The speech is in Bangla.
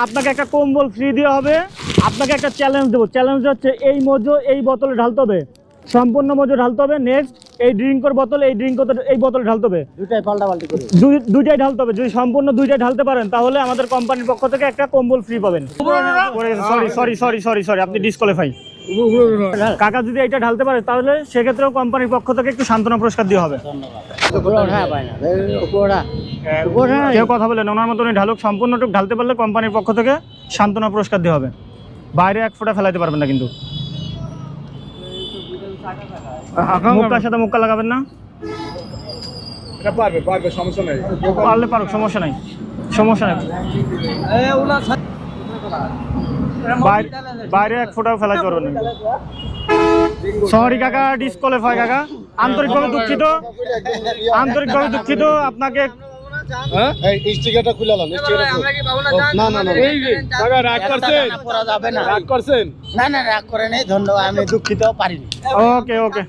আপনাকে একটা কম্বল ফ্রি দেওয়া হবে। আপনাকে একটা চ্যালেঞ্জ দেবো। চ্যালেঞ্জ হচ্ছে এই মজো এই বোতলে ঢালতে হবে, সম্পূর্ণ মজো ঢালতে হবে। নেক্সট এই ড্রিঙ্কের বোতল এই বোতলে ঢালতে হবে, দুইটাই পাল্টাপাল্টি করে দুইটাই ঢালতে হবে। যদি সম্পূর্ণ দুইটাই ঢালতে পারেন তাহলে আমাদের কোম্পানির পক্ষ থেকে একটা কম্বল ফ্রি পাবেন। সরি আপনি ডিসকোয়ালিফাই। কাকা যদি এটা ঢালতে পারে তাহলে সেক্ষেত্রেও কোম্পানির পক্ষ থেকে একটু সান্ত্বনা পুরস্কার দেওয়া হবে। কেউ কথা বলেন, ওনার মতন ঢালুক, সম্পূর্ণটুকু ঢালতে পারলে কোম্পানির পক্ষ থেকে সান্ত্বনা পুরস্কার দেওয়া হবে। বাইরে এক ফোঁটা ফেলাইতে পারবেন না কিন্তু। মুখটার সাথে মুখটা লাগাবেন না। পারবে সমস্যা নেই, পারলে পারুক, সমস্যা নাই। বাইরে এক ফোঁটাও ফেলাইতে পারবেন না। সরি কাকা, ডিসকোয়ালিফাই কাকা। আন্তরিকভাবে দুঃখিত আপনাকে। স্টিকারটা খুলে লাম, না রাগ করছেন? না রাগ করে নেই, ধন্যবাদ, আমি দুঃখিত পারিনি। ওকে